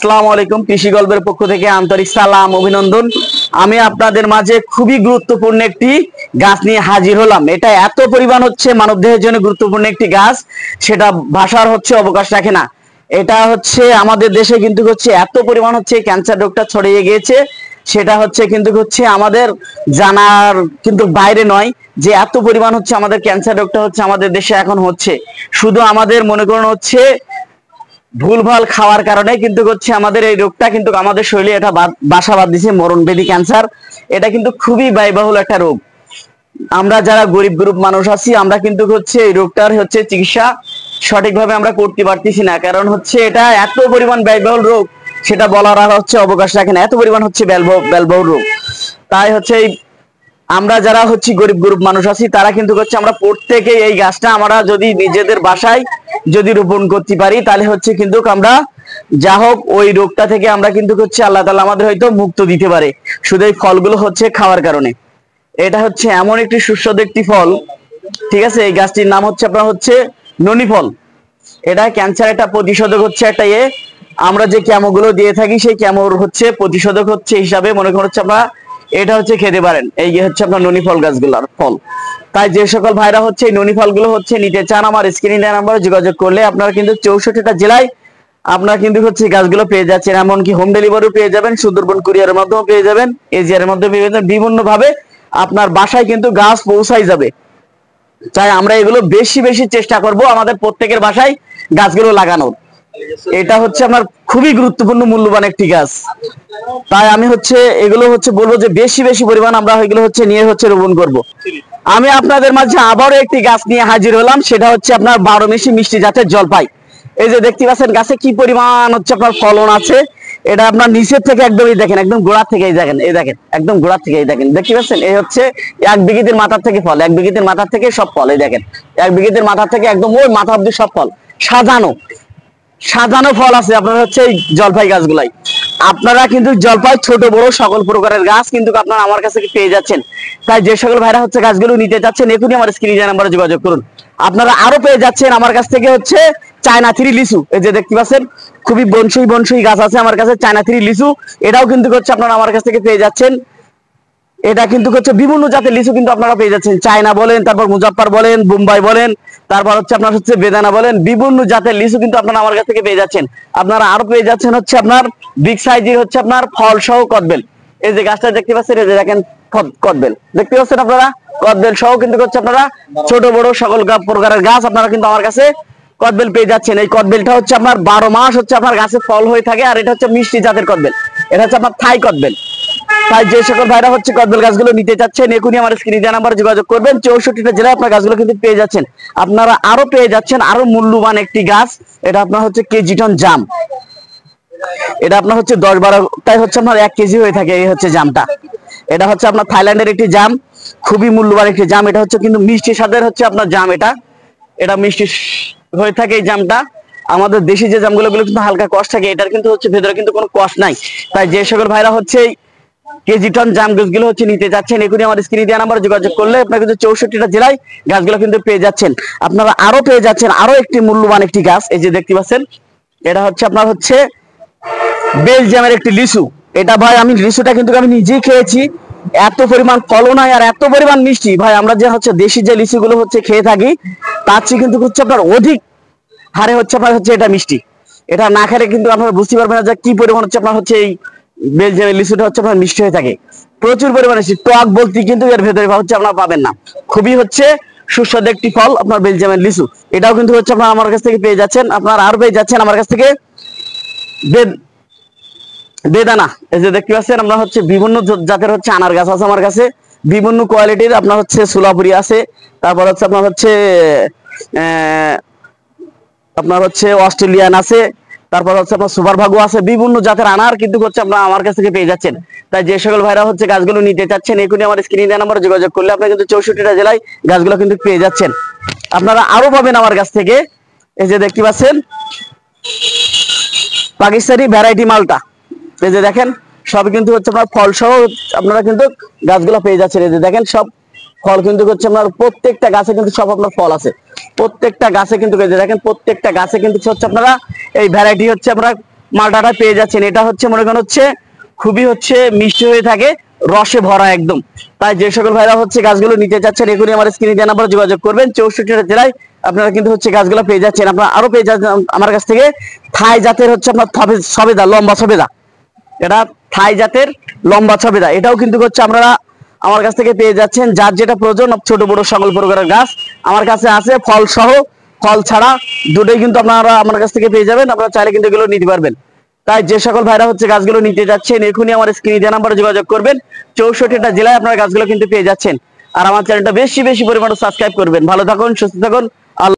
আসসালামু আলাইকুম। কৃষি গল্পের পক্ষ থেকে আন্তরিক সালাম অভিনন্দন। আমি আপনাদের মাঝে খুবই গুরুত্বপূর্ণ একটি গাছ নিয়ে হাজির হলাম। এটা এত পরিমাণ হচ্ছে মানবদেহের জন্য গুরুত্বপূর্ণ একটি গাছ, সেটা ভাষার হচ্ছে অবকাশ রাখে না। এটা হচ্ছে আমাদের দেশে কিন্তু হচ্ছে এত পরিমাণ হচ্ছে ক্যান্সার রোগটা ছড়িয়ে গিয়েছে, সেটা হচ্ছে কিন্তু হচ্ছে আমাদের জানার কিন্তু বাইরে নয় যে এত পরিমাণ হচ্ছে আমাদের ক্যান্সার রোগটা হচ্ছে আমাদের দেশে এখন হচ্ছে। শুধু আমাদের মনে করুন হচ্ছে ভুলভাল খাওয়ার কারণে কিন্তু হচ্ছে আমাদের এই রোগটা কিন্তু আমাদের শরীরে এটা বাসা বাঁধ দিছে, মরণবেদী ক্যান্সার। এটা কিন্তু খুবই ব্যয়বহুল একটা রোগ। আমরা যারা গরিব গ্রুপ মানুষ আছি, আমরা কিন্তু হচ্ছে এই রোগটার হচ্ছে চিকিৎসা সঠিকভাবে আমরা করতে পারতেছি না, কারণ হচ্ছে এটা এত পরিমাণ ব্যয়বহুল রোগ, সেটা বলার আর হচ্ছে অবকাশ রাখে না। এত পরিমাণ হচ্ছে ব্যয়বহুল রোগ। তাই হচ্ছে আমরা যারা হচ্ছে গরিব গ্রুপ মানুষ আছি, তারা কিন্তু হচ্ছে আমরা প্রত্যেকেই এই গাছটা আমরা যদি নিজেদের বাসায় যদি রোপণ করতে পারি, তাহলে হচ্ছে কিন্তু আমরা যা হোক ওই রোগটা থেকে আমরা কিন্তু হচ্ছে আল্লাহ তাআলা আমাদের হয়তো মুক্ত দিতে পারে, শুধু এই ফলগুলো হচ্ছে খাওয়ার কারণে। এটা হচ্ছে এমন একটি সুস্বাদু একটি ফল, ঠিক আছে। এই গাছটির নাম হচ্ছে আপনার হচ্ছে ননি ফল। এটা ক্যান্সার একটা প্রতিষেধক হচ্ছে একটা আমরা যে ক্যামোগুলো দিয়ে থাকি, সেই ক্যামোর হচ্ছে প্রতিষেধক হচ্ছে হিসাবে মনে করুন হচ্ছে আপনারা এটা হচ্ছে খেতে পারেন। এই যে হচ্ছে আপনার ননি ফল গাছগুলোর ফল। তাই যে সকল ভাইরা হচ্ছে এই ননি ফলগুলো হচ্ছে নিতে চান, আমার স্ক্রিনে নাম্বারে যোগাযোগ করলে আপনারা কিন্তু 64টা জেলায় আপনারা কিন্তু হচ্ছে গাছগুলো পেয়ে যাচ্ছেন। এমনকি হোম ডেলিভারিও পেয়ে যাবেন, সুন্দরবন কুরিয়ারের মাধ্যমে পেয়ে যাবেন, এজিআর এর মাধ্যমে পেয়ে যাবেন। বিভিন্ন ভাবে আপনার বাসায় কিন্তু গাছ পৌঁছাই যাবে। তাই আমরা এগুলো বেশি বেশি চেষ্টা করব আমাদের প্রত্যেকের বাসায় গাছগুলো লাগানোর। এটা হচ্ছে আমার খুবই গুরুত্বপূর্ণ মূল্যবান একটি গাছ। তাই আমি হচ্ছে এগুলো হচ্ছে বলবো যে বেশি বেশি পরিমাণ আমরা এগুলো হচ্ছে নিয়ে হচ্ছে রোপণ করব। আমি আপনাদের মাঝে আবারও একটি গাছ নিয়ে হাজির হলাম, সেটা হচ্ছে আপনার 12 মিশি মিষ্টি জাতের জলপাই। এই যে দেখতে পাচ্ছেন গাছে কি পরিমাণ হচ্ছে আপনার ফলন আছে। এটা আপনার নিচের থেকে একদমই দেখেন, একদম গোড়া থেকে দেখেন, এই দেখেন একদম গোড়া থেকে দেখেন, দেখতে পাচ্ছেন। এই হচ্ছে 1 বিঘিতের মাথার থেকে ফল, 1 বিঘিতের মাথার থেকে সব ফল। এই দেখেন 1 বিঘিতের মাথার থেকে একদম ওই মাথা অব্দি সব ফল, সাজানো সাজানো ফল আছে আপনার হচ্ছে এই জলপাই গাছগুলাই। আপনারা কিন্তু জলপাই ছোট বড় সকল প্রকারের গাছ কিন্তু আপনারা আমার কাছে পেয়ে যাচ্ছেন। তাই যে সকল ভাইরা হচ্ছে গাছগুলো নিতে যাচ্ছেন, এখনই আমার স্ক্রিনে নাম্বারে যোগাযোগ করুন। আপনারা আরো পেয়ে যাচ্ছেন আমার কাছ থেকে হচ্ছে চায়না 3 লিচু। এই যে দেখতে পাচ্ছেন খুবই বনসই বনসই গাছ আছে আমার কাছে, চায়না 3 লিচু। এটাও কিন্তু হচ্ছে আপনারা আমার কাছ থেকে পেয়ে যাচ্ছেন। এটা কিন্তু হচ্ছে বিভিন্ন জাতের লিচু কিন্তু আপনারা পেয়ে যাচ্ছেন। চায়না বলেন, তারপর মুজাফফর বলেন, বোম্বাই বলেন, তারপর হচ্ছে আপনার হচ্ছে বেদানা বলেন, বিভিন্ন জাতের লিচু কিন্তু আপনারা আমার কাছ থেকে পেয়ে যাচ্ছেন। আপনারা আরো পেয়ে যাচ্ছেন হচ্ছে আপনার বিগ সাইজের হচ্ছে আপনার ফল সহ কদবেল। এই যে গাছটা দেখতে পাচ্ছেন, এই যে দেখেন কদবেল দেখতে পাচ্ছেন আপনারা, কদবেল সহ কিন্তু হচ্ছে আপনারা ছোট বড় সকল প্রকারের গাছ আপনারা কিন্তু আমার কাছে কদবেল পেয়ে যাচ্ছেন। এই কদবেলটা হচ্ছে আপনার 12 মাস হচ্ছে আপনার গাছে ফল হয়ে থাকে, আর এটা হচ্ছে মিষ্টি জাতের কদবেল। এটা হচ্ছে আপনার থাই কদবেল। তাই যে সকল ভাইরা হচ্ছে কদবেল গাছগুলো নিতে চাচ্ছেন, এখনই আমার স্ক্রিনে নাম্বারে যোগাযোগ করবেন। 64টা জেলায় আপনার গাছগুলো কিন্তু পেয়ে যাচ্ছেন। আপনারা আরো পেয়ে যাচ্ছেন আরো মূল্যবান একটি গাছ, এটা আপনার হচ্ছে কেজিটন জাম। এটা আপনার হচ্ছে 10-12টাই হচ্ছে আপনার 1 কেজি হয়ে থাকে। এই হচ্ছে জামটা, এটা হচ্ছে আপনার থাইল্যান্ডের একটি জাম, খুবই মূল্যবান একটি জাম। এটা হচ্ছে কিন্তু মিষ্টি স্বাদের হচ্ছে আপনার জাম। এটা মিষ্টি হয়ে থাকে এই জামটা। আমাদের দেশি যে জামগুলো কিন্তু হালকা কষ থাকে, এটার কিন্তু হচ্ছে ভেতরে কিন্তু কোনো কষ নাই। তাই যে সকল ভাইরা হচ্ছে কেজিটন জাম গাছগুলো হচ্ছে নিতে যাচ্ছেন, এখনই আমার স্ক্রিনে দেওয়া নাম্বারে যোগাযোগ করলে আপনারা কিন্তু 64টা জেলায় গাছগুলো কিন্তু পেয়ে যাচ্ছেন। আপনারা আরো পেয়ে যাচ্ছেন আরো একটি মূল্যবান একটি গাছ। এই যে দেখতে পাচ্ছেন, এটা হচ্ছে আপনার হচ্ছে বেলজিয়ামের একটি লিচু। এটা ভাই আমি লিচুটা কিন্তু আমি নিজেই খেয়েছি, এত পরিমাণ ফলন হয় আর এত পরিমাণ মিষ্টি ভাই। আমরা যে হচ্ছে দেশি যে লিচুগুলো হচ্ছে খেয়ে থাকি, তার চেয়ে কিন্তু হচ্ছে আপনার অধিক হারে হচ্ছে আপনার হচ্ছে এটা মিষ্টি। এটা না খেলে কিন্তু আপনারা বুঝতে পারবেন না যে কি পরিমাণ হচ্ছে আপনার হচ্ছে এই বেলজিয়ামের লিচুটা হচ্ছে আপনার মিষ্টি হয়ে থাকে, প্রচুর পরিমাণে টক বলতে কিন্তু এর ভেতরে হচ্ছে আপনারা পাবেন না। খুবই হচ্ছে সুস্বাদু একটি ফল আপনার বেলজিয়ামের লিচু। এটাও কিন্তু হচ্ছে আপনারা আমার কাছ থেকে পেয়ে যাচ্ছেন। আপনারা আরো পেয়ে যাচ্ছেন আমার কাছ থেকে বেদানা। এই যে দেখতে পাচ্ছেন আমরা হচ্ছে বিভিন্ন জাতের হচ্ছে আনার গাছ আছে আমার কাছে, বিভিন্ন কোয়ালিটির। আপনার হচ্ছে সোলাপুরি আছে, তারপর হচ্ছে আপনার হচ্ছে অস্ট্রেলিয়ান আছে, তারপর হচ্ছে আপনার সুপার ভাগু আছে। বিভিন্ন জাতের আনার কিন্তু হচ্ছে আপনারা আমার কাছ থেকে পেয়ে যাচ্ছেন। তাই যে সকল ভাইরা হচ্ছে গাছগুলো নিতে চাচ্ছেন, এখনই আমার স্ক্রিনে নাম্বারে যোগাযোগ করলে আপনারা কিন্তু 64টা জেলায় গাছগুলো কিন্তু পেয়ে যাচ্ছেন। আপনারা আরো পাবেন আমার কাছ থেকে। এই যে দেখতে পাচ্ছেন পাকিস্তানি ভ্যারাইটি মালটা। এই যে দেখেন সব কিন্তু হচ্ছে আপনার ফল সহ আপনারা কিন্তু গাছগুলো পেয়ে যাচ্ছেন। এই যে দেখেন সব ফল কিন্তু হচ্ছে আপনার প্রত্যেকটা গাছে কিন্তু সব আপনার ফল আছে, প্রত্যেকটা গাছে কিন্তু। এই যে দেখেন প্রত্যেকটা গাছে কিন্তু হচ্ছে আপনারা এই ভ্যারাইটি হচ্ছে আপনারা মালটাটা পেয়ে যাচ্ছেন। এটা হচ্ছে মনে করেন হচ্ছে খুবই হচ্ছে মিষ্টি হয়ে থাকে, রসে ভরা একদম। তাই যে সকল ভাইরা হচ্ছে গাছগুলো নিতে চাচ্ছেন এখনই আমার স্ক্রিনে দেওয়া নাম্বারে যোগাযোগ করবেন। 64টা জেলায় আপনারা কিন্তু হচ্ছে গাছগুলো পেয়ে যাচ্ছেন। আপনারা আরো পেয়ে যাচ্ছেন আমার কাছ থেকে থাই জাতের হচ্ছে আপনার সবেদা, লম্বা সবেদা। এটা থাই জাতের লম্বা সবেদা, এটাও কিন্তু হচ্ছে আমরা আমার কাছ থেকে পেয়ে যাচ্ছেন। যার যেটা প্রয়োজন ছোট বড় সকল প্রকারের গাছ আমার কাছে আছে, ফল সহ ফল ছাড়া দুটোই কিন্তু আপনারা আমার কাছ থেকে পেয়ে যাবেন। আপনারা চাইলে কিন্তু এগুলো নিতে পারবেন। তাই যে সকল ভাইরা হচ্ছে গাছগুলো নিতে যাচ্ছেন এখনই আমার স্ক্রিনে দেওয়া নাম্বারে যোগাযোগ করবেন। 64টা জেলায় আপনারা গাছগুলো কিন্তু পেয়ে যাচ্ছেন। আর আমার চ্যানেলটা বেশি বেশি পরিমাণে সাবস্ক্রাইব করবেন। ভালো থাকুন, সুস্থ থাকুন, আল্লাহ।